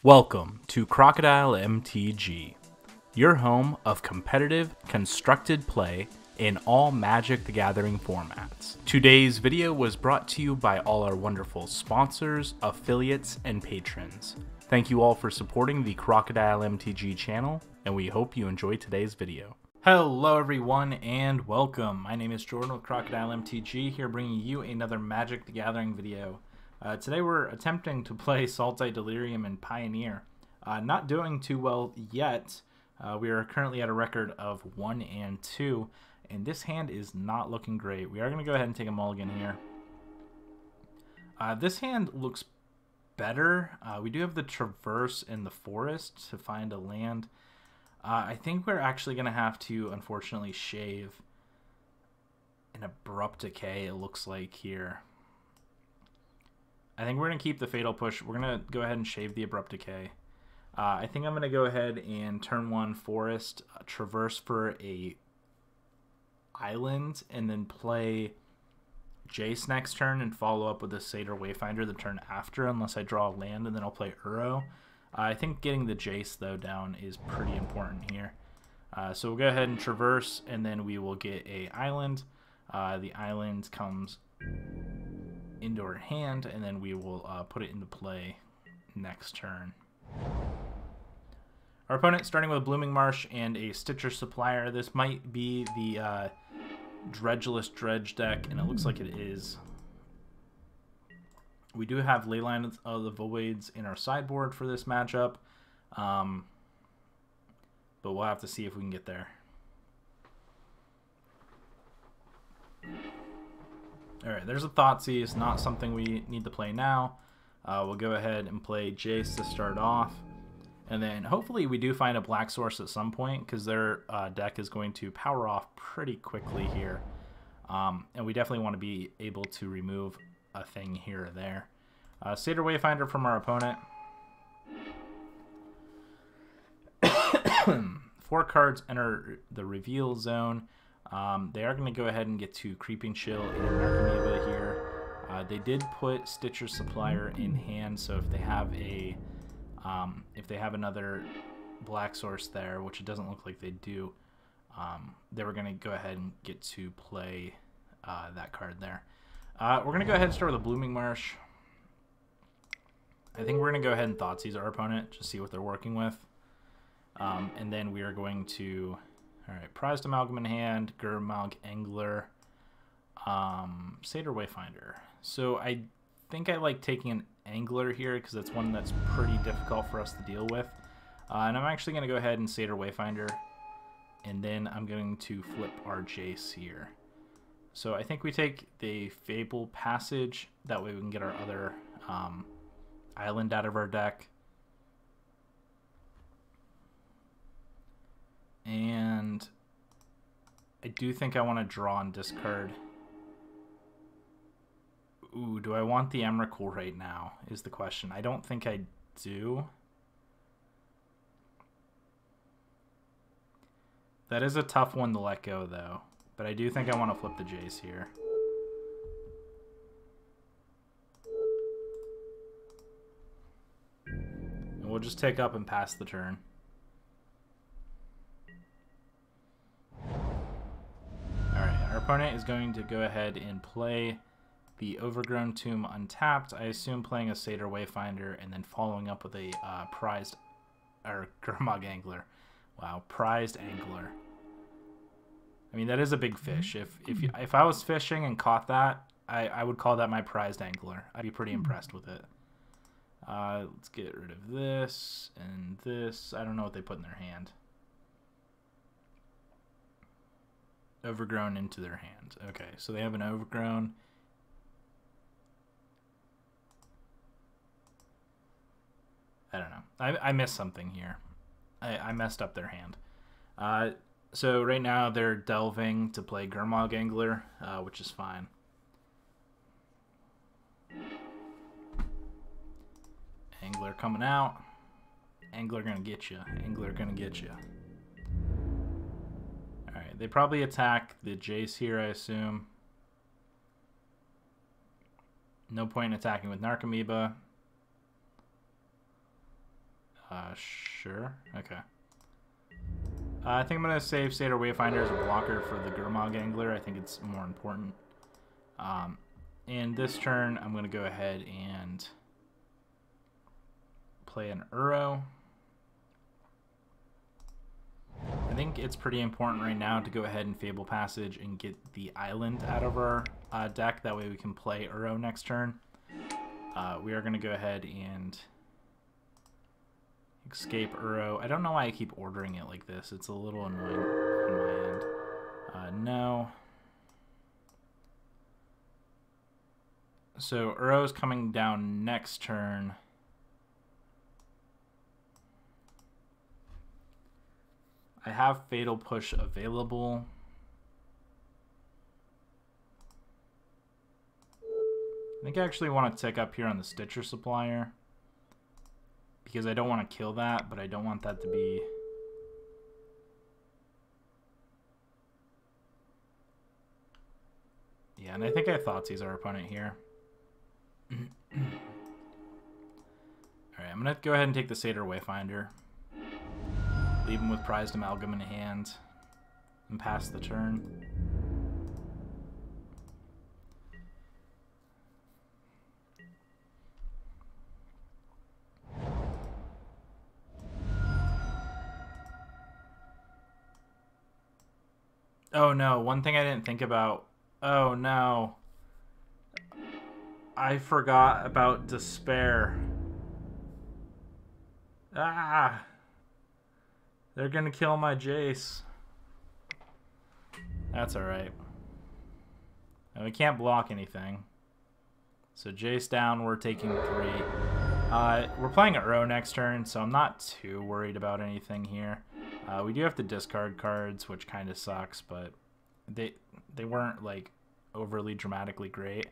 Welcome to Crocodile MTG, your home of competitive, constructed play in all Magic the Gathering formats. Today's video was brought to you by all our wonderful sponsors, affiliates, and patrons. Thank you all for supporting the Crocodile MTG channel, and we hope you enjoy today's video. Hello everyone and welcome. My name is Jordan with Crocodile MTG, here bringing you another Magic the Gathering video. Today we're attempting to play Sultai Delirium and Pioneer. Not doing too well yet. We are currently at a record of 1 and 2, and this hand is not looking great. We are going to go ahead and take a mulligan here. This hand looks better. We do have the Traverse in the Forest to find a land. I think we're actually going to have to, unfortunately, shave an Abrupt Decay, it looks like here. I think we're going to keep the Fatal Push. We're going to go ahead and shave the Abrupt Decay. I think I'm going to go ahead and turn 1 Forest, Traverse for a Island, and then play Jace next turn and follow up with a Satyr Wayfinder the turn after, unless I draw a land, and then I'll play Uro. I think getting the Jace, though, down is pretty important here. So we'll go ahead and Traverse, and then we will get a Island. The Island comes into our hand, and then we will put it into play next turn. Our opponent starting with a Blooming Marsh and a Stitcher Supplier. This might be the Dredgeless-Dredge deck, and it looks like it is. We do have Leyline of the Voids in our sideboard for this matchup, but we'll have to see if we can get there. Alright, there's a Thoughtseize. It's not something we need to play now. We'll go ahead and play Jace to start off. And then hopefully we do find a black source at some point, because their deck is going to power off pretty quickly here. And we definitely want to be able to remove a thing here or there. Satyr Wayfinder from our opponent. 4 cards enter the reveal zone. They are going to go ahead and get to Creeping Chill and Narcomoeba here. They did put Stitcher Supplier in hand, so if they have a another black source there, which it doesn't look like they do, they were going to go ahead and get to play that card there. We're going to go ahead and start with a Blooming Marsh. I think we're going to go ahead and Thoughtseize our opponent, just see what they're working with. And then we are going to... Alright, Prized Amalgam in hand, Gurmag Angler, Satyr Wayfinder. So I think I like taking an Angler here, because that's one that's pretty difficult for us to deal with. And I'm actually going to go ahead and Satyr Wayfinder, and then I'm going to flip our Jace here. So I think we take the Fable Passage, that way we can get our other island out of our deck. And I do think I want to draw and discard. Ooh, do I want the Emrakul right now is the question. I don't think I do. That is a tough one to let go, though. But I do think I want to flip the Jace here. And we'll just take up and pass the turn. Our opponent is going to go ahead and play the Overgrown Tomb untapped. I assume playing a Satyr Wayfinder and then following up with a Prized, or Gurmag Angler. Wow, Prized Angler. I mean, that is a big fish. If I was fishing and caught that, I would call that my Prized Angler. I'd be pretty impressed with it. Let's get rid of this and this. I don't know what they put in their hand. Overgrown into their hand. Okay, so they have an Overgrown. I don't know. I missed something here. I messed up their hand. So right now they're delving to play Gurmag Angler, which is fine. Angler coming out. Angler gonna get you. Angler gonna get you. Alright, they probably attack the Jace here, I assume. No point in attacking with Narcomoeba. Sure. Okay. I think I'm going to save Satyr Wayfinder as a blocker for the Gurmag Angler. I think it's more important. And this turn, I'm going to go ahead and play an Uro. I think it's pretty important right now to go ahead and Fable Passage and get the island out of our deck. That way we can play Uro next turn. We are going to go ahead and escape Uro. I don't know why I keep ordering it like this. It's a little annoying on my end. No. So Uro's coming down next turn. I have Fatal Push available. I think I actually want to tick up here on the Stitcher Supplier, because I don't want to kill that, but I don't want that to be... Yeah, and I think I Thoughtseize our opponent here. Alright, I'm going to go ahead and take the Satyr Wayfinder. Leave him with Prized Amalgam in hand. And pass the turn. Oh no, one thing I didn't think about. Oh no. I forgot about Despair. Ah! They're gonna kill my Jace. That's alright. We can't block anything. So Jace down, we're taking 3. We're playing Uro next turn, so I'm not too worried about anything here. We do have to discard cards, which kind of sucks, but they weren't like overly dramatically great.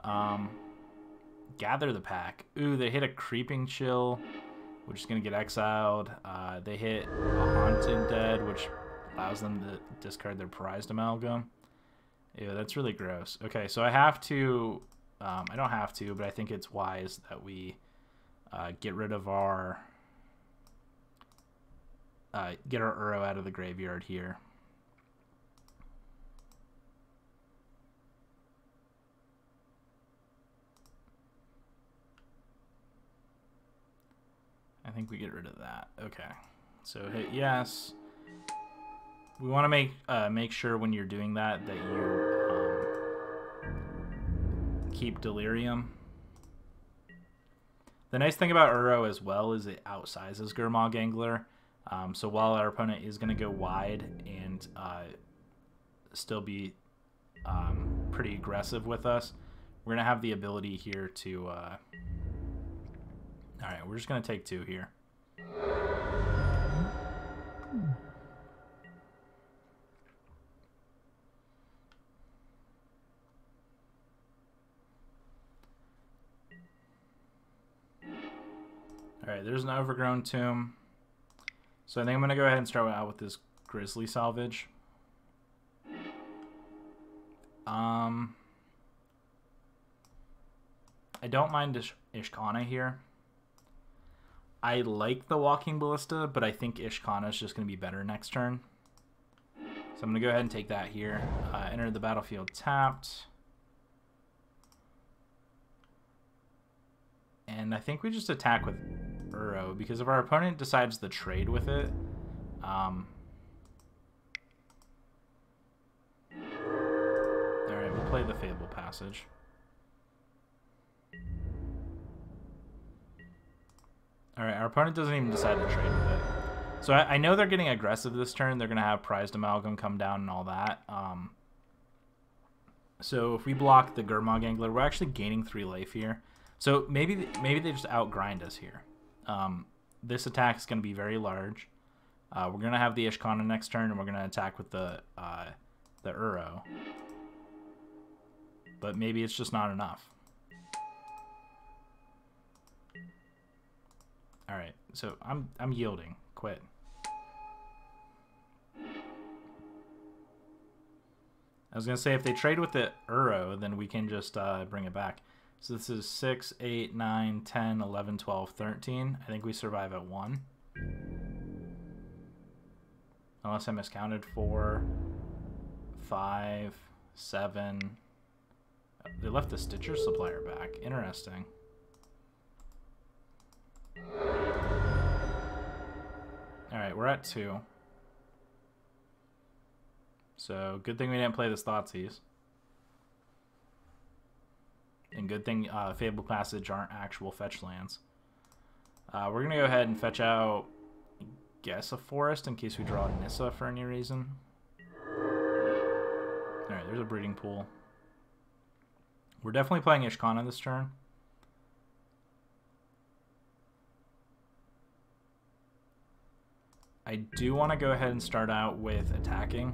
Gather the Pack. Ooh, they hit a Creeping Chill, which is going to get exiled. They hit a Haunted Dead, which allows them to discard their Prized Amalgam. Ew, that's really gross. Okay, so I have to... I don't have to, but I think it's wise that we get rid of our... get our Uro out of the graveyard here. I think we get rid of that. Okay. So hit yes. We want to make sure when you're doing that you keep Delirium. The nice thing about Uro as well is it outsizes Gurmag Angler. So while our opponent is going to go wide and still be pretty aggressive with us, we're going to have the ability here to... Alright, we're just going to take 2 here. Alright, there's an Overgrown Tomb. So I think I'm going to go ahead and start out with this Grizzly Salvage. I don't mind Ishkana here. I like the Walking Ballista, but I think Ishkana is just going to be better next turn. So I'm going to go ahead and take that here. Enter the battlefield tapped. And I think we just attack with Uro, because if our opponent decides to trade with it... Alright, we'll play the Fable Passage. Alright, our opponent doesn't even decide to trade with it. So I know they're getting aggressive this turn. They're going to have Prized Amalgam come down and all that. So if we block the Gurmag Angler, we're actually gaining 3 life here. So maybe they just outgrind us here. This attack is going to be very large. We're going to have the Ishkana next turn, and we're going to attack with the Uro. But maybe it's just not enough. Alright, so I'm yielding. Quit. I was going to say, if they trade with the Uro, then we can just bring it back. So this is 6, 8, 9, 10, 11, 12, 13. I think we survive at 1. Unless I miscounted. 4, 5, 7. They left the Stitcher supplier back. Interesting. Alright, we're at 2. So, good thing we didn't play the Thoughtseize. And good thing Fable Passage aren't actual fetch lands. We're going to go ahead and fetch out, I guess, a forest in case we draw Nissa for any reason. Alright, there's a breeding pool. We're definitely playing Ishkana this turn. I do want to go ahead and start out with attacking.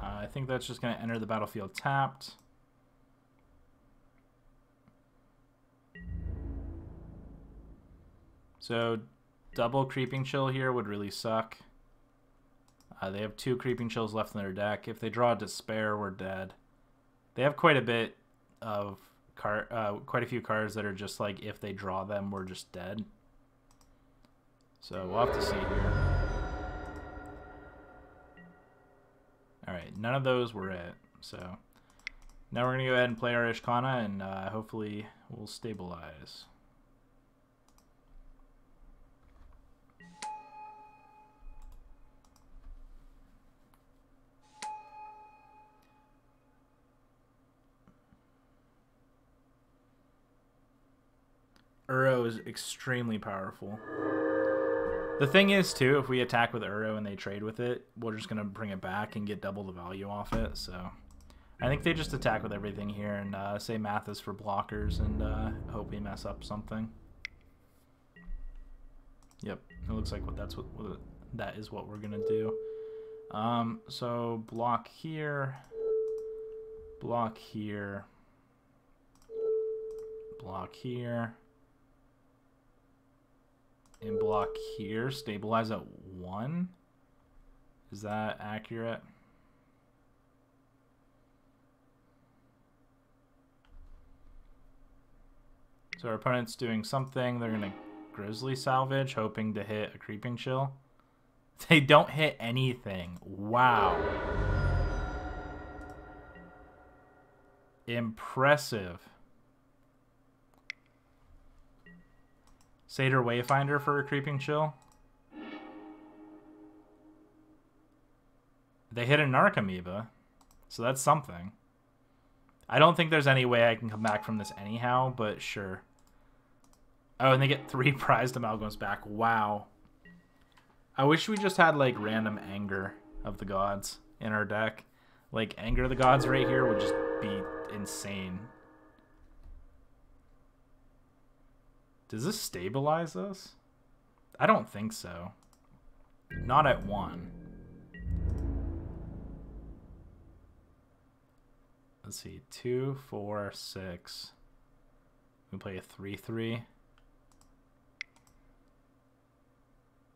I think that's just going to enter the battlefield tapped. So double Creeping Chill here would really suck. They have 2 Creeping Chills left in their deck. If they draw Despair, we're dead. They have quite a bit of quite a few cards that are just like, if they draw them, we're just dead. So we'll have to see here. Alright, none of those were it. So now we're going to go ahead and play our Ishkana, and hopefully we'll stabilize. Uro is extremely powerful. The thing is, too, if we attack with Uro and they trade with it, we're just going to bring it back and get double the value off it. So I think they just attack with everything here and say math is for blockers and hope we mess up something. Yep, it looks like that is what we're going to do. So block here, block here, block here. And block here, stabilize at 1. Is that accurate? So our opponent's doing something. They're going to Grizzly Salvage, hoping to hit a Creeping Chill. They don't hit anything. Wow. Impressive. Satyr Wayfinder for a Creeping Chill. They hit a Narcomoeba, so that's something. I don't think there's any way I can come back from this anyhow, but sure. Oh, and they get 3 prized amalgams back. Wow. I wish we just had, like, random Anger of the Gods in our deck. Like, Anger of the Gods right here would just be insane. Does this stabilize us? I don't think so. Not at 1. Let's see. 2, 4, 6. We play a 3/3.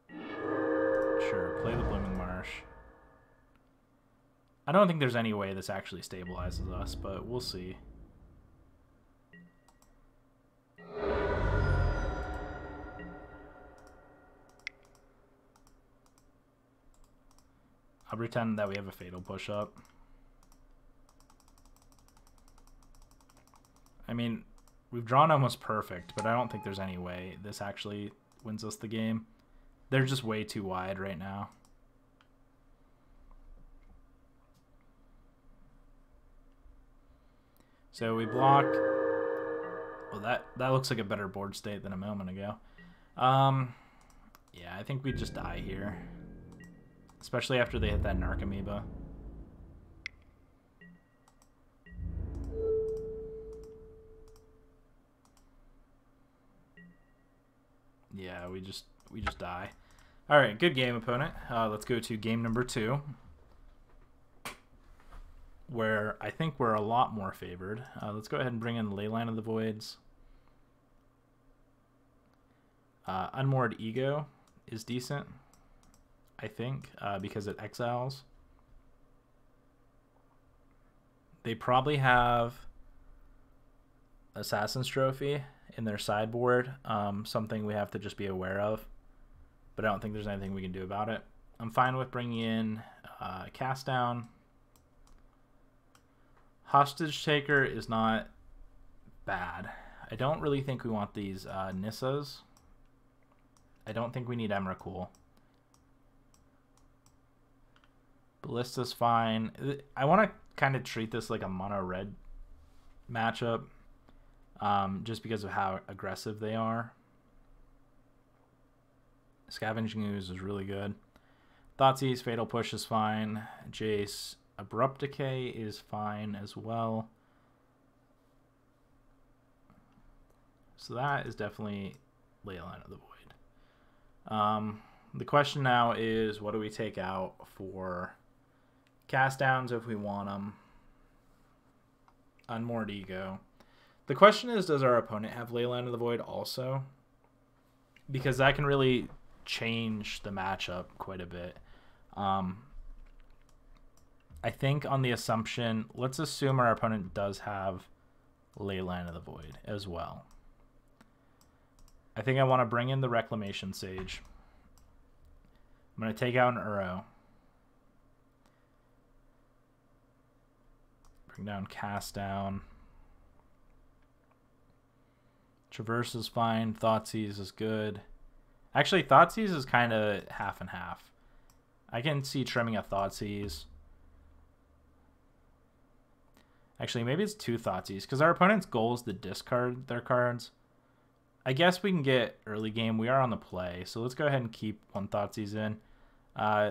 Sure, play the Blooming Marsh. I don't think there's any way this actually stabilizes us, but we'll see. I'll pretend that we have a Fatal Push-Up. I mean, we've drawn almost perfect, but I don't think there's any way this actually wins us the game. They're just way too wide right now. So we block. Well, that looks like a better board state than a moment ago. Yeah, I think we just die here. Especially after they hit that Narcomoeba. Yeah, we just die. All right, good game, opponent. Let's go to game number 2, where I think we're a lot more favored. Let's go ahead and bring in Leyline of the Voids. Unmoored Ego is decent, I think, because it exiles. They probably have Assassin's Trophy in their sideboard, something we have to just be aware of, but I don't think there's anything we can do about it. I'm fine with bringing in Cast Down. Hostage Taker is not bad. I don't really think we want these Nissas. I don't think we need Emrakul. Ballista's fine. I want to kind of treat this like a mono red matchup, just because of how aggressive they are. Scavenging Ooze is really good. Thoughtseize, Fatal Push is fine. Jace, Abrupt Decay is fine as well. So that is definitely Leyline of the Void. The question now is, what do we take out for cast downs if we want them? Unmoored Ego. The question is, does our opponent have Leyline of the Void also? Because that can really change the matchup quite a bit. I think on the assumption, let's assume our opponent does have Leyline of the Void as well. I think I want to bring in the Reclamation Sage. I'm going to take out an Uro. Bring down Cast Down. Traverse is fine. Thoughtseize is good. Actually, Thoughtseize is kind of half and half. I can see trimming a Thoughtseize. Actually, maybe it's two Thoughtseizes, because our opponent's goal is to discard their cards. I guess we can get early game. We are on the play, so let's go ahead and keep one Thoughtseize in.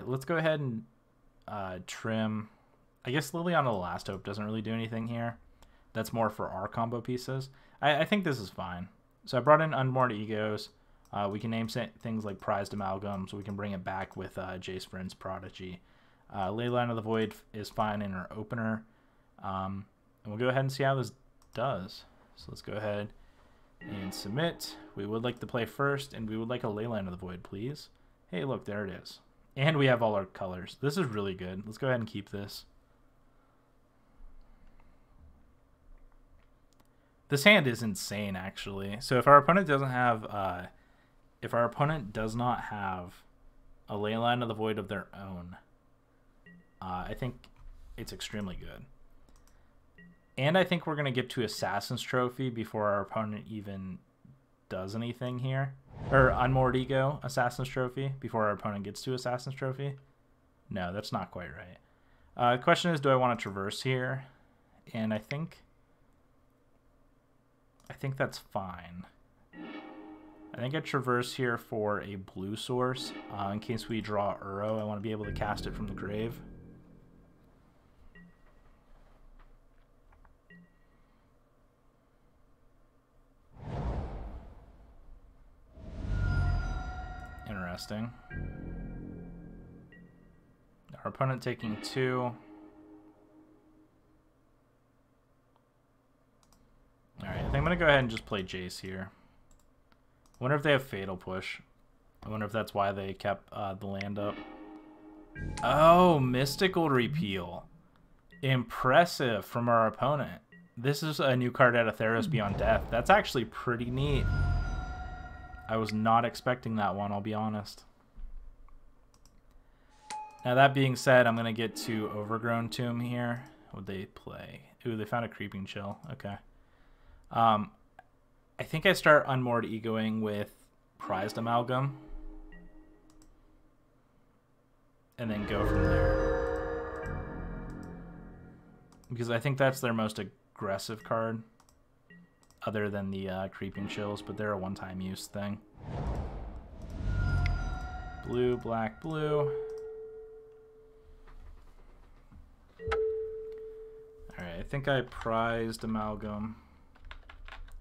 Let's go ahead and trim. I guess Liliana the Last Hope doesn't really do anything here. That's more for our combo pieces. I think this is fine. So I brought in Unmoored Egos. We can name things like Prized Amalgam, so we can bring it back with Jace Vryn's Prodigy. Leyline of the Void is fine in our opener. And we'll go ahead and see how this does. So let's go ahead and submit. We would like to play first, and we would like a Leyline of the Void, please. Hey, look, there it is. And we have all our colors. This is really good. Let's go ahead and keep this. This hand is insane, actually. So if our opponent doesn't have, if our opponent does not have a Leyline of the Void of their own, I think it's extremely good. And I think we're going to get to Assassin's Trophy before our opponent even does anything here. Or Unmoored Ego, Assassin's Trophy, before our opponent gets to Assassin's Trophy. No, that's not quite right. The question is, do I want to traverse here? And I think that's fine. I think I traverse here for a blue source. In case we draw Uro, I want to be able to cast it from the grave. Interesting. Our opponent taking 2. Alright, I think I'm going to go ahead and just play Jace here. I wonder if they have Fatal Push. I wonder if that's why they kept the land up. Oh, Mystical Repeal. Impressive from our opponent. This is a new card out of Theros Beyond Death. That's actually pretty neat. I was not expecting that one, I'll be honest. Now that being said, I'm going to get to Overgrown Tomb here. What would they play? Ooh, they found a Creeping Chill. Okay. I think I start Unmoored Egoing with Prized Amalgam. And then go from there. Because I think that's their most aggressive card. Other than the Creeping Chills, but they're a one-time use thing. Blue, black, blue. Alright, I think I Prized Amalgam.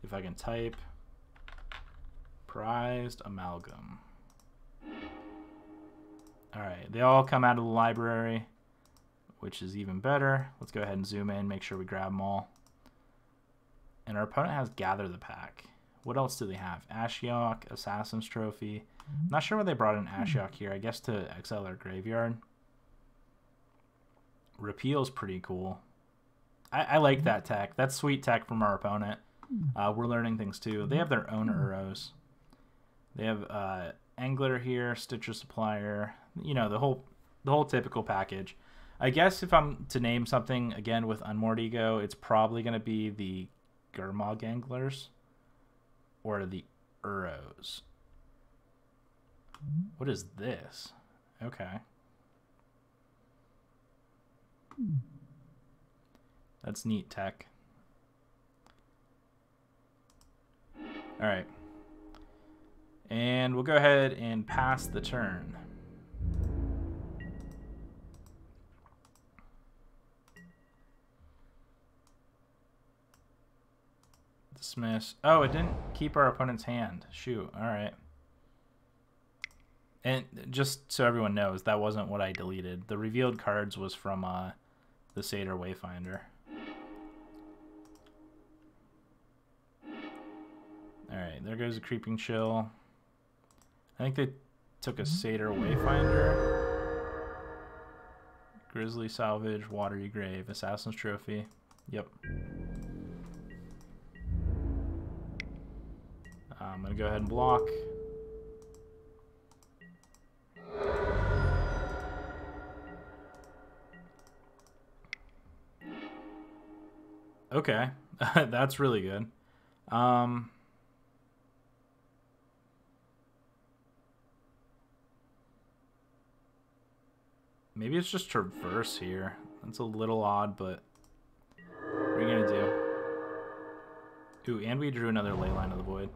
If I can type. Prized Amalgam. Alright, they all come out of the library, which is even better. Let's go ahead and zoom in, make sure we grab them all. And our opponent has Gather the Pack. What else do they have? Ashiok, Assassin's Trophy. Not sure why they brought in Ashiok here. I guess to exile their graveyard. Repeal's pretty cool. I like that tech. That's sweet tech from our opponent. We're learning things too. They have their own Uros. They have Angler here, Stitcher Supplier. You know, the whole typical package. I guess if I'm to name something again with Unmoored Ego, it's probably going to be the Gurmag Anglers or the Uros. What is this? Okay. That's neat tech. All right. And we'll go ahead and pass the turn. Dismiss. Oh, it didn't keep our opponent's hand. Shoot. All right. And just so everyone knows, that wasn't what I deleted. The revealed cards was from the Satyr Wayfinder. Alright, there goes a Creeping Chill. I think they took a Satyr Wayfinder. Grizzly Salvage, Watery Grave, Assassin's Trophy. Yep. I'm going to go ahead and block. Okay, that's really good. Maybe it's just Traverse here. That's a little odd, but what are you gonna do? Ooh, and we drew another Leyline of the Void.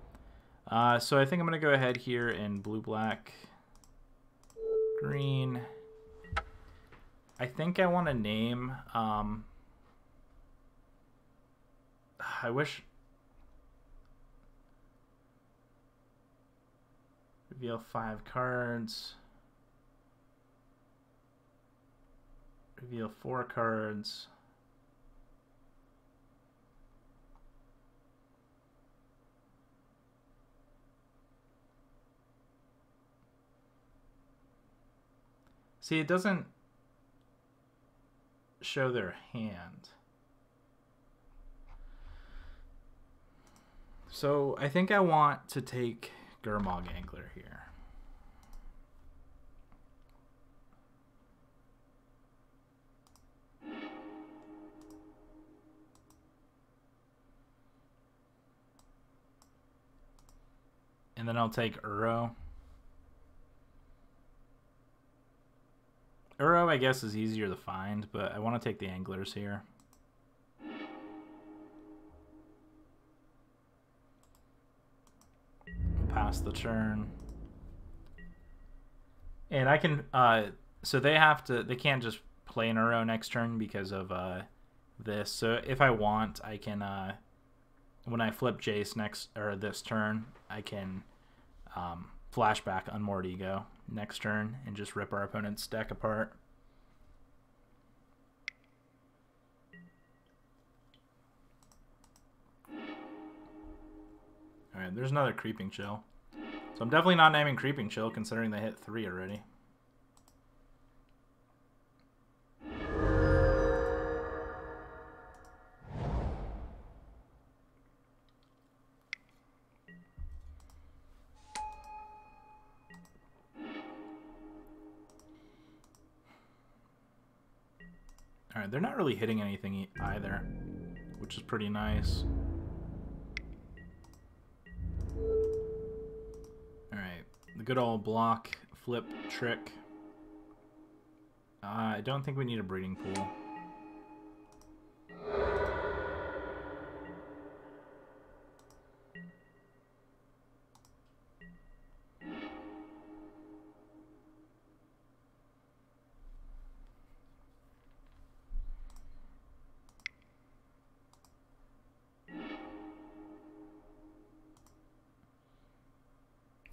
So I think I'm gonna go ahead here and blue, black, green. I think I want to name. I wish. Reveal 5 cards. Reveal 4 cards. See, it doesn't show their hand. So I think I want to take Gurmag Angler here. And then I'll take Uro. Uro, I guess, is easier to find, but I want to take the Anglers here. Pass the turn. And I can, so they can't just play an Uro next turn because of this. So if I want, I can, when I flip Jace next, or this turn, I can flashback Unmoored Ego next turn and just rip our opponent's deck apart. Alright, there's another Creeping Chill. So I'm definitely not naming Creeping Chill considering they hit 3 already. Alright, they're not really hitting anything either, which is pretty nice. Alright, the good old block, flip, trick. I don't think we need a breeding pool.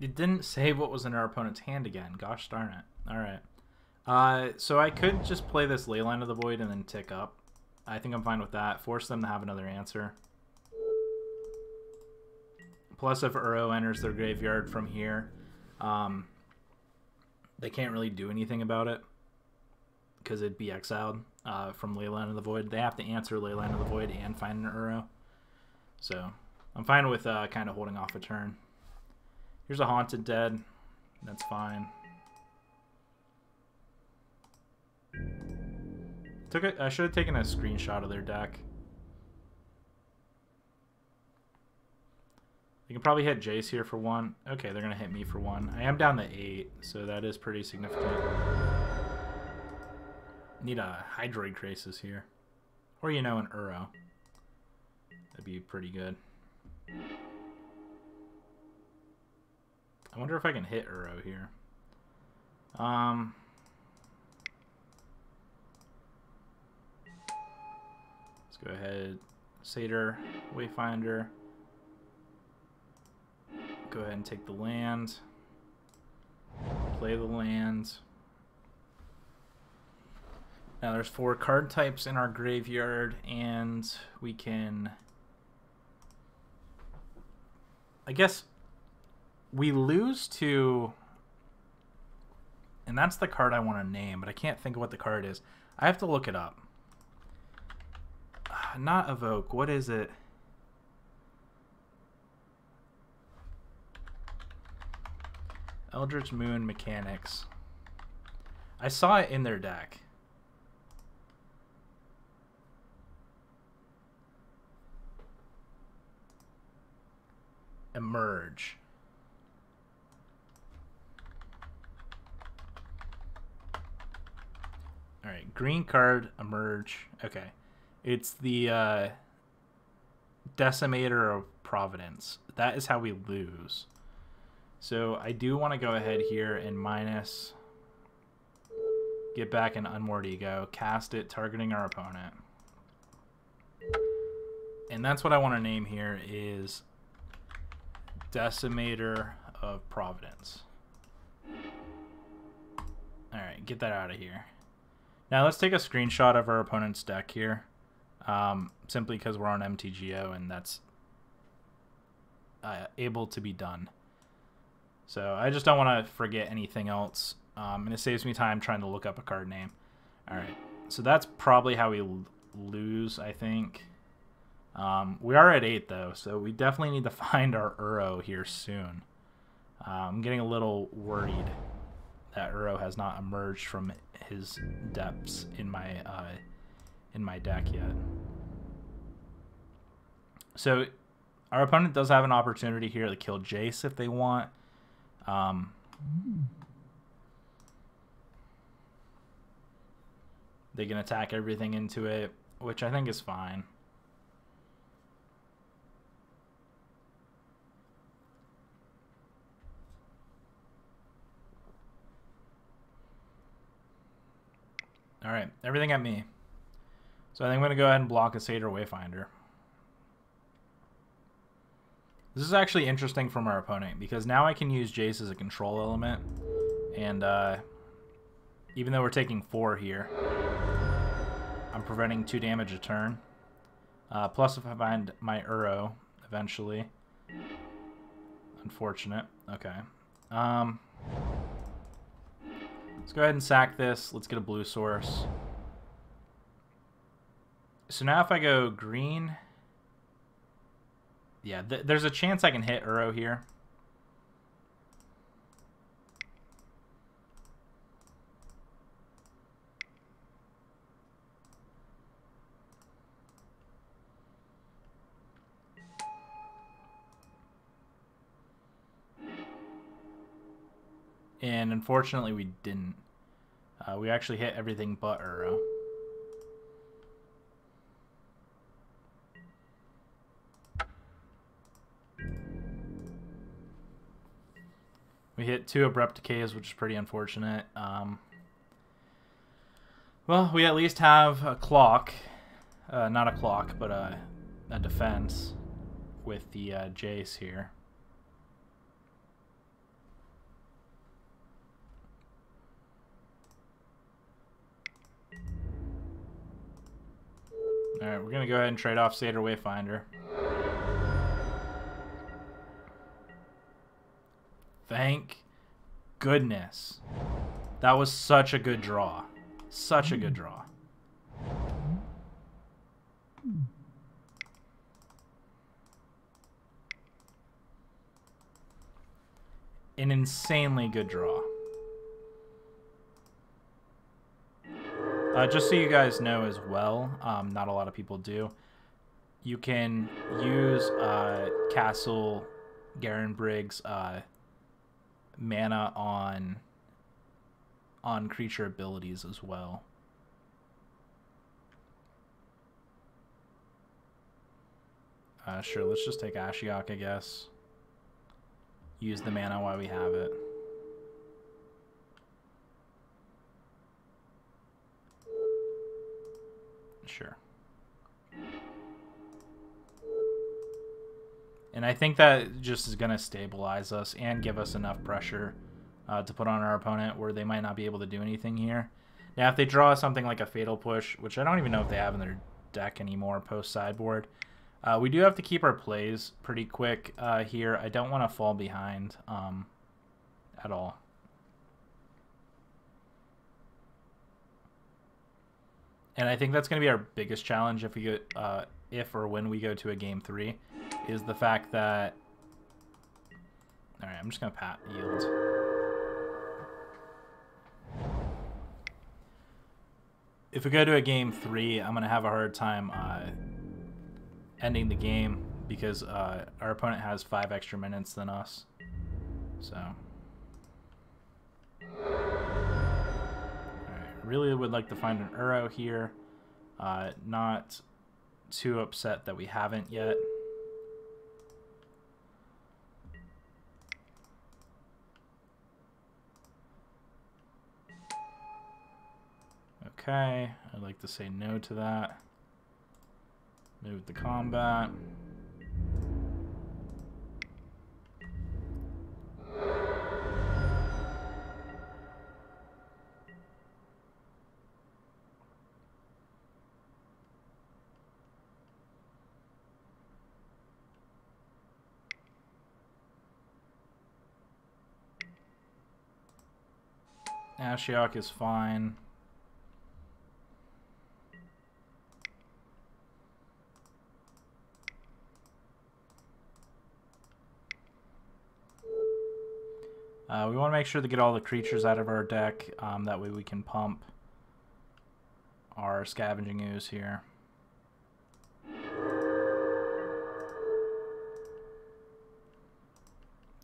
It didn't say what was in our opponent's hand again. Gosh darn it. Alright. So I could just play this Leyline of the Void and then tick up. I think I'm fine with that. Force them to have another answer. Plus, if Uro enters their graveyard from here, they can't really do anything about it because it'd be exiled from Leyline of the Void. They have to answer Leyline of the Void and find an Uro. So I'm fine with kind of holding off a turn. Here's a Haunted Dead. That's fine. I should have taken a screenshot of their deck. You can probably hit Jace here for 1. Okay, they're going to hit me for 1. I am down to 8, so that is pretty significant. Need a Hydroid Crisis here. Or, you know, an Uro. That'd be pretty good. I wonder if I can hit Uro here. Let's go ahead. Satyr, Wayfinder. Go ahead and take the land. Play the land. Now there's 4 card types in our graveyard, and we can... I guess we lose to... And that's the card I want to name, but I can't think of what the card is. I have to look it up. Not Evoke. What is it? Eldritch Moon Mechanics. I saw it in their deck. Emerge. Alright, green card, Emerge. Okay. It's the Decimator of Providence. That is how we lose. So I do want to go ahead here and minus, get back an Unmoored Ego, cast it, targeting our opponent. And that's what I want to name here is Decimator of Providence. Alright, get that out of here. Now let's take a screenshot of our opponent's deck here. Simply because we're on MTGO and that's able to be done. So I just don't want to forget anything else, and it saves me time trying to look up a card name. Alright, so that's probably how we lose, I think. We are at 8, though, so we definitely need to find our Uro here soon. I'm getting a little worried that Uro has not emerged from his depths in my deck yet. So our opponent does have an opportunity here to kill Jace if they want. They can attack everything into it, which I think is fine. Alright, everything at me. So I think I'm going to go ahead and block a Satyr Wayfinder. This is actually interesting from our opponent, because now I can use Jace as a control element. And even though we're taking 4 here, I'm preventing 2 damage a turn. Plus if I find my Uro eventually. Unfortunate. Okay. Let's go ahead and sack this. Let's get a blue source. So now if I go green... Yeah, there's a chance I can hit Uro here. And unfortunately we didn't. We actually hit everything but Uro. We hit 2 Abrupt Decays, which is pretty unfortunate. Well, we at least have a clock. Not a clock, but a defense with the Jace here. Alright, we're going to go ahead and trade off Satyr Wayfinder. Thank goodness. That was such a good draw. Such a good draw. An insanely good draw. Just so you guys know as well, not a lot of people do, you can use Castle Garen Briggs mana on creature abilities as well. Sure, let's just take Ashiok, I guess. Use the mana while we have it. Sure. And I think that just is going to stabilize us and give us enough pressure to put on our opponent where they might not be able to do anything here. Now, if they draw something like a Fatal Push, which I don't even know if they have in their deck anymore post-sideboard, we do have to keep our plays pretty quick here. I don't want to fall behind at all. And I think that's going to be our biggest challenge if we get, if or when we go to a game 3, is the fact that. All right, I'm just going to yield. If we go to a game 3, I'm going to have a hard time ending the game because our opponent has 5 extra minutes than us. So. Really would like to find an Uro here. Not too upset that we haven't yet. Okay, I'd like to say no to that. Move the combat. Ashiok is fine. We want to make sure to get all the creatures out of our deck. That way we can pump our Scavenging Ooze here.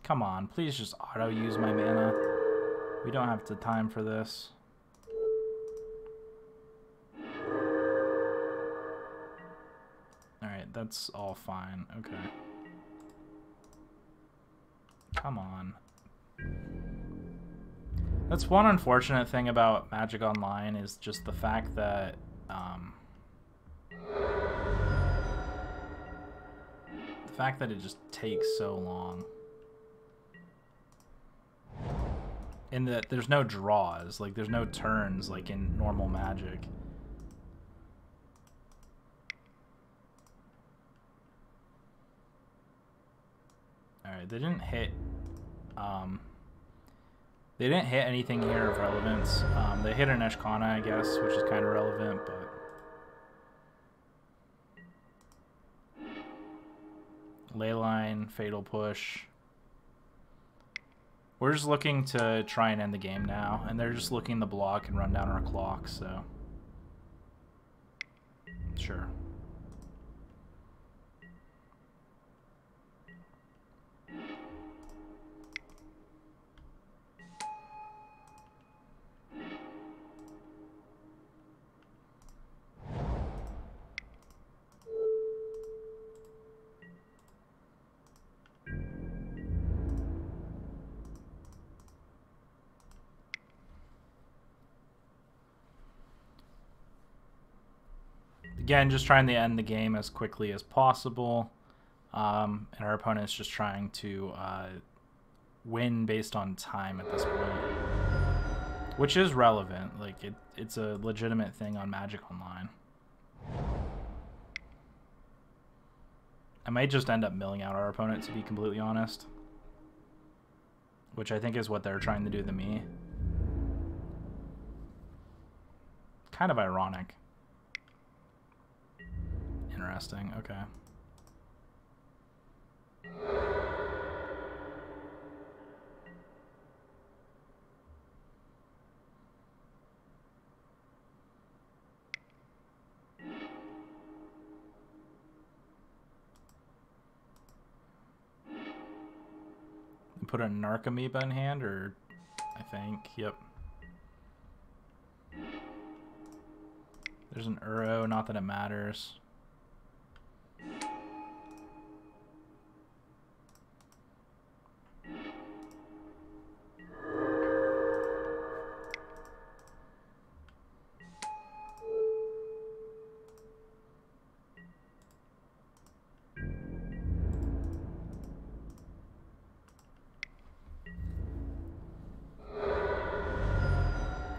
Come on, please just auto-use my mana. We don't have the time for this. Alright, that's all fine. Okay. Come on. That's one unfortunate thing about Magic Online is just the fact that it just takes so long. And that there's no draws, like there's no turns like in normal Magic. Alright, they didn't hit anything here of relevance. They hit an Eshkana, I guess, which is kind of relevant, but Leyline, Fatal Push. We're just looking to try and end the game now, and they're just looking to block and run down our clock, so sure. Again, just trying to end the game as quickly as possible. And our opponent is just trying to win based on time at this point. Which is relevant. Like, it's a legitimate thing on Magic Online. I might just end up milling out our opponent, to be completely honest. which I think is what they're trying to do to me. Kind of ironic. Interesting, okay. Put a Narcomoeba in hand, or I think, yep. There's an Uro, not that it matters.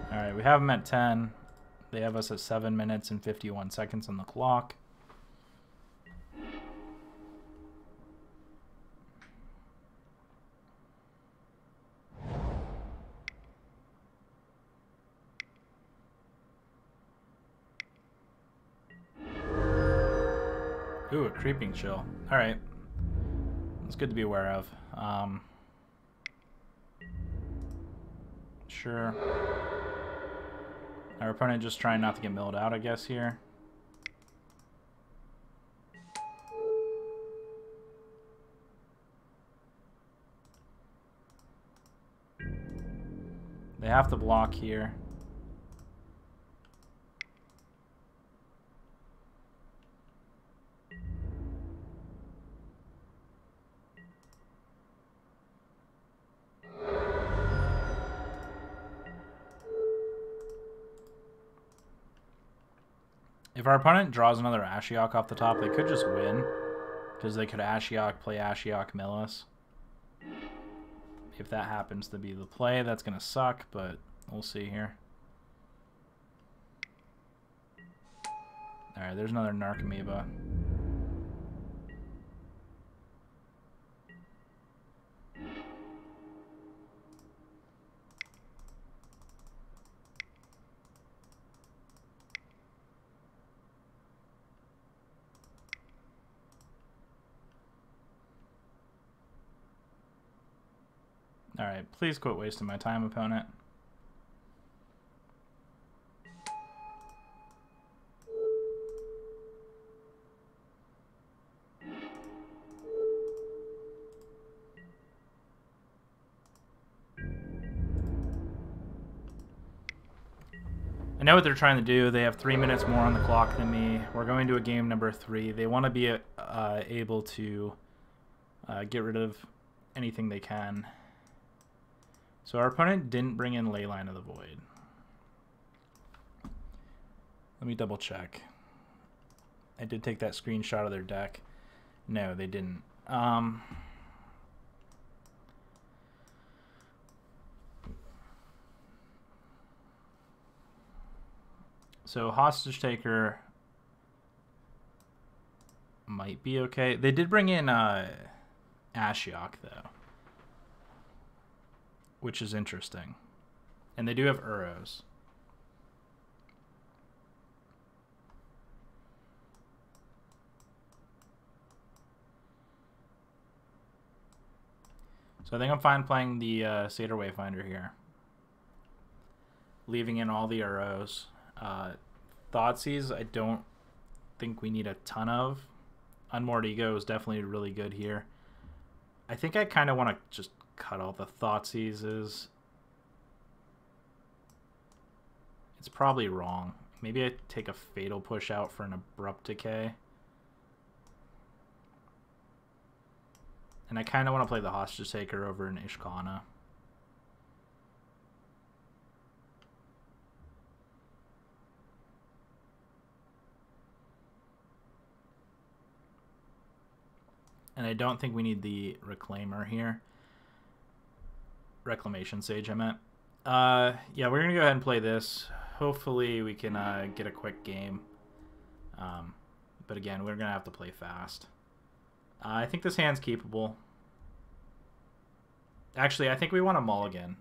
Alright, we have them at 10. They have us at 7 minutes and 51 seconds on the clock. Ooh, a Creeping Chill. Alright. It's good to be aware of. Sure. Our opponent just trying not to get milled out, I guess, here. They have to block here. If our opponent draws another Ashiok off the top, they could just win. Because they could Ashiok, play Ashiok, mill us. If that happens to be the play, that's going to suck, but we'll see here. Alright, there's another Narcomoeba. Alright, please quit wasting my time, opponent. I know what they're trying to do. They have 3 minutes more on the clock than me. We're going to a game number 3. They want to be able to get rid of anything they can. So our opponent didn't bring in Leyline of the Void. Let me double check. I did take that screenshot of their deck. No, they didn't. So Hostage Taker might be okay. They did bring in Ashiok, though, which is interesting. And they do have Uros. So I think I'm fine playing the Satyr Wayfinder here. Leaving in all the Uros. Thoughtseize, I don't think we need a ton of. Unmoored Ego is definitely really good here. I think I kind of want to just cut all the Thoughtseizes. It's probably wrong. Maybe I take a Fatal Push out for an Abrupt Decay. And I kind of want to play the Hostage Taker over an Ishkana. And I don't think we need the Reclaimer here. Reclamation Sage, I meant. Yeah, we're going to go ahead and play this. Hopefully we can get a quick game. But again, we're going to have to play fast. I think this hand's keepable. Actually, I think we want a mulligan.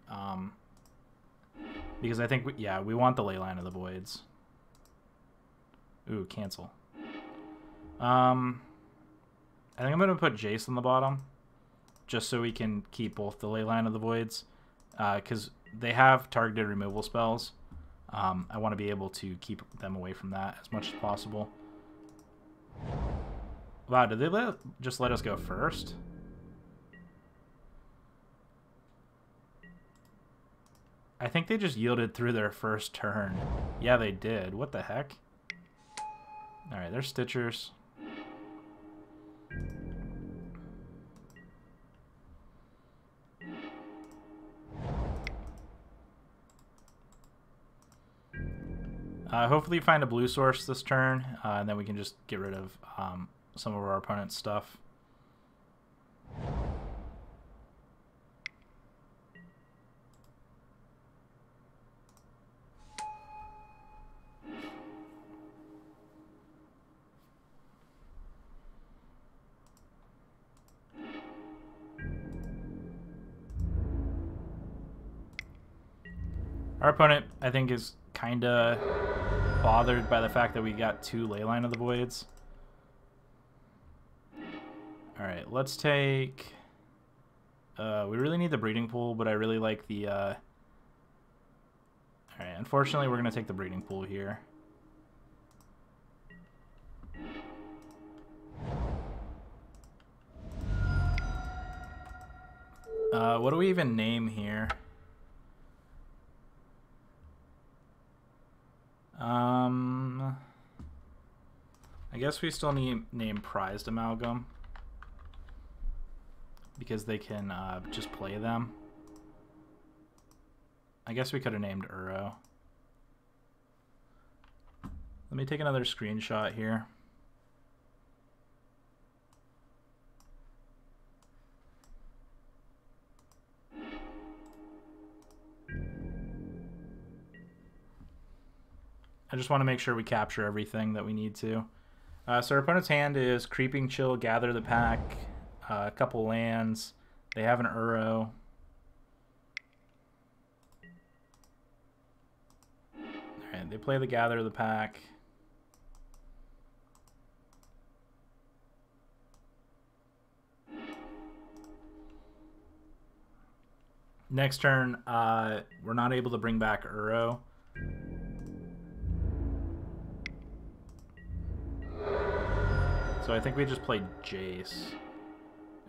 Because I think, we want the Leyline of the Voids. Ooh, cancel. I think I'm going to put Jace on the bottom. Just so we can keep both the Leyline of the Voids. Because they have targeted removal spells. I want to be able to keep them away from that as much as possible. Wow, did they just let us go first? I think they just yielded through their first turn. Yeah, they did. What the heck? Alright, they're Stitchers. Hopefully find a blue source this turn, and then we can just get rid of some of our opponent's stuff. Our opponent, I think, is kind of bothered by the fact that we got 2 Leyline of the Voids. Alright, let's take... we really need the breeding pool, but I really like the... Alright, unfortunately we're going to take the breeding pool here. What do we even name here? I guess we still need name Prized Amalgam because they can just play them. I guess we could have named Uro. Let me take another screenshot here. I just want to make sure we capture everything that we need to. So our opponent's hand is Creeping Chill, Gather the Pack, a couple lands. They have an Uro. Alright, they play the Gather the Pack. Next turn, we're not able to bring back Uro. So I think we just played Jace.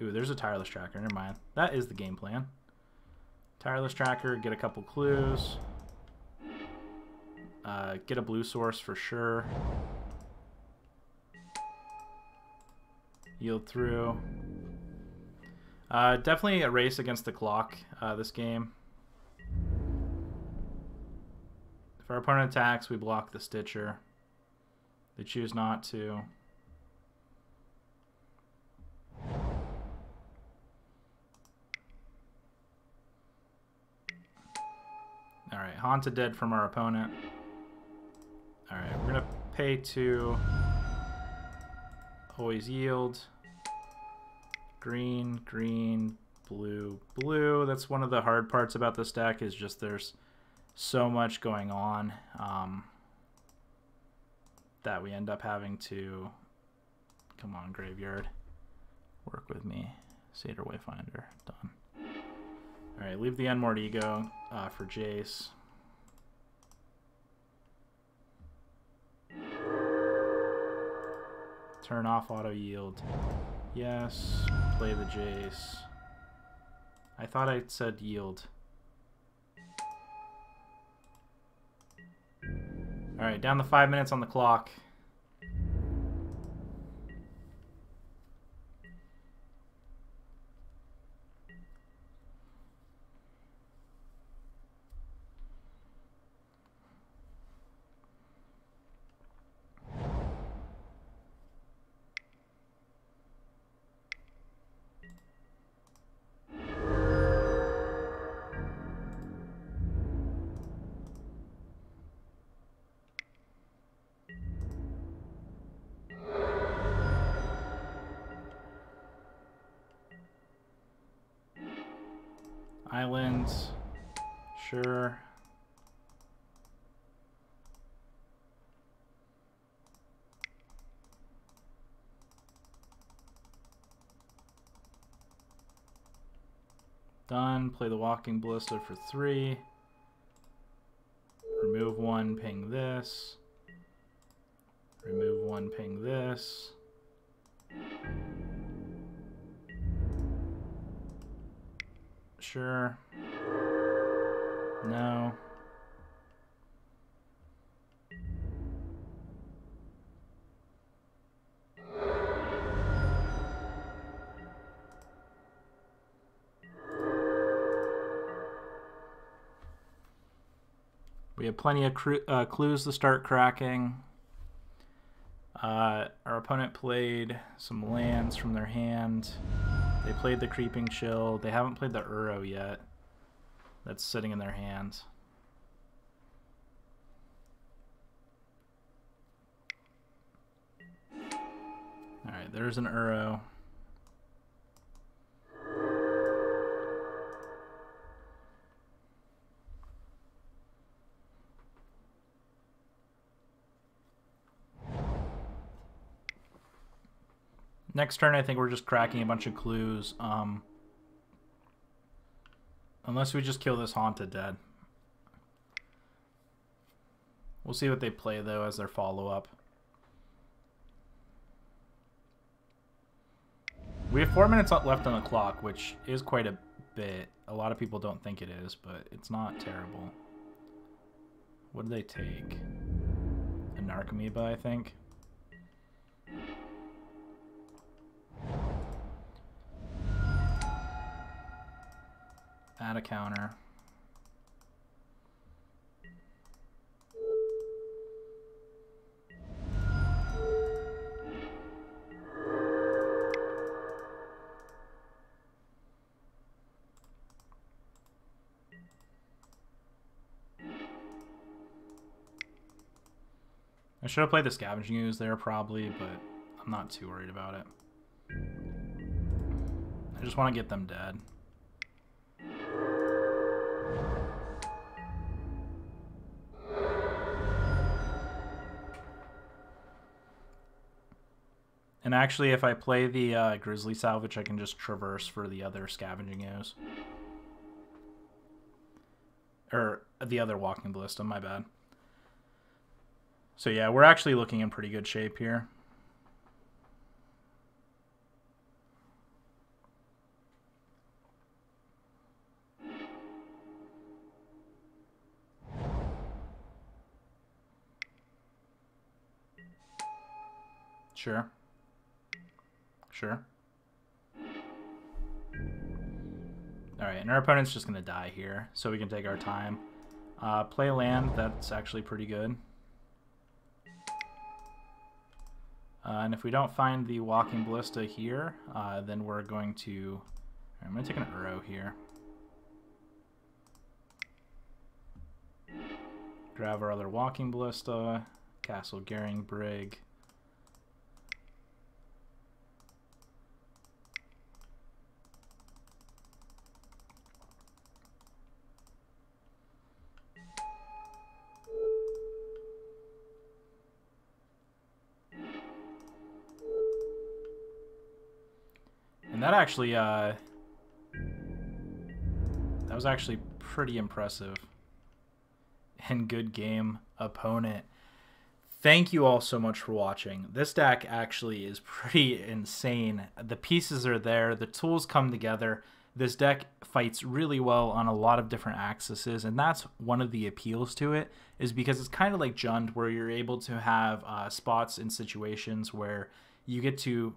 Ooh, there's a Tireless Tracker. Never mind. That is the game plan. Tireless Tracker, get a couple clues. Get a blue source for sure. Yield through. Definitely a race against the clock this game. If our opponent attacks, we block the Stitcher. They choose not to. Alright, Haunted Dead from our opponent. Alright, we're going to pay 2. Always yield. Green, green, blue, blue. That's one of the hard parts about this deck is just there's so much going on that we end up having to... Come on, Graveyard. Work with me. Satyr Wayfinder. Done. Alright, leave the Unmoored Ego for Jace. Turn off auto yield. Yes. Play the Jace. I thought I said yield. Alright, down to 5 minutes on the clock. Islands. Sure. Done. Play the Walking Ballista for 3. Remove 1, ping this. Remove 1, ping this. Sure. No. We have plenty of clues to start cracking. Our opponent played some lands from their hand. They played the Creeping Chill. They haven't played the Uro yet. That's sitting in their hands. Alright, there's an Uro. Next turn, I think we're just cracking a bunch of clues. Unless we just kill this Haunted Dead. We'll see what they play, though, as their follow-up. We have 4 minutes left on the clock, which is quite a bit. A lot of people don't think it is, but it's not terrible. What did they take? A Narcomoeba, I think. Add a counter. I should have played the Scavenging Ooze there probably, but I'm not too worried about it. I just want to get them dead. And actually, if I play the Grizzly Salvage, I can just traverse for the other Scavenging Ooze. Or the other Walking Ballista, my bad. So yeah, we're actually looking in pretty good shape here. Sure. Sure. Alright, and our opponent's just going to die here, so we can take our time. Play land, that's actually pretty good. And if we don't find the Walking Ballista here, then we're going to... I'm going to take an Uro here. Grab our other Walking Ballista, Castle Gearing Brig. And that actually, that was actually pretty impressive. And good game, opponent. Thank you all so much for watching. This deck actually is pretty insane. The pieces are there, the tools come together. This deck fights really well on a lot of different axes, and that's one of the appeals to it, is because it's kind of like Jund, where you're able to have spots in situations where you get to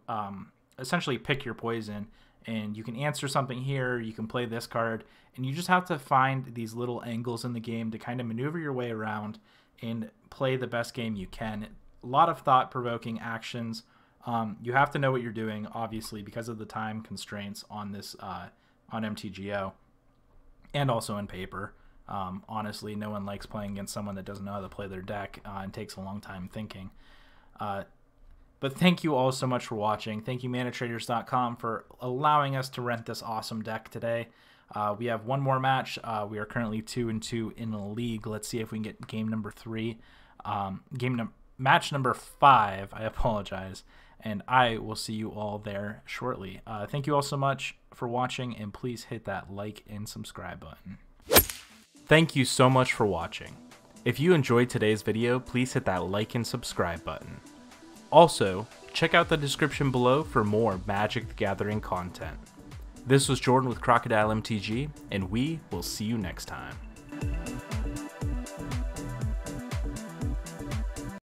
essentially pick your poison, and you can answer something here, you can play this card, and you just have to find these little angles in the game to kind of maneuver your way around and play the best game you can. A lot of thought-provoking actions. You have to know what you're doing, obviously, because of the time constraints on this on MTGO, and also in paper. Honestly, no one likes playing against someone that doesn't know how to play their deck and takes a long time thinking. But thank you all so much for watching. Thank you, manatraders.com, for allowing us to rent this awesome deck today. We have one more match. We are currently 2-2 in the league. Let's see if we can get game number 3. Match number 5, I apologize. And I will see you all there shortly. Thank you all so much for watching, and please hit that like and subscribe button. Thank you so much for watching. If you enjoyed today's video, please hit that like and subscribe button. Also, check out the description below for more Magic the Gathering content. This was Jordan with Crocodile MTG, and we will see you next time.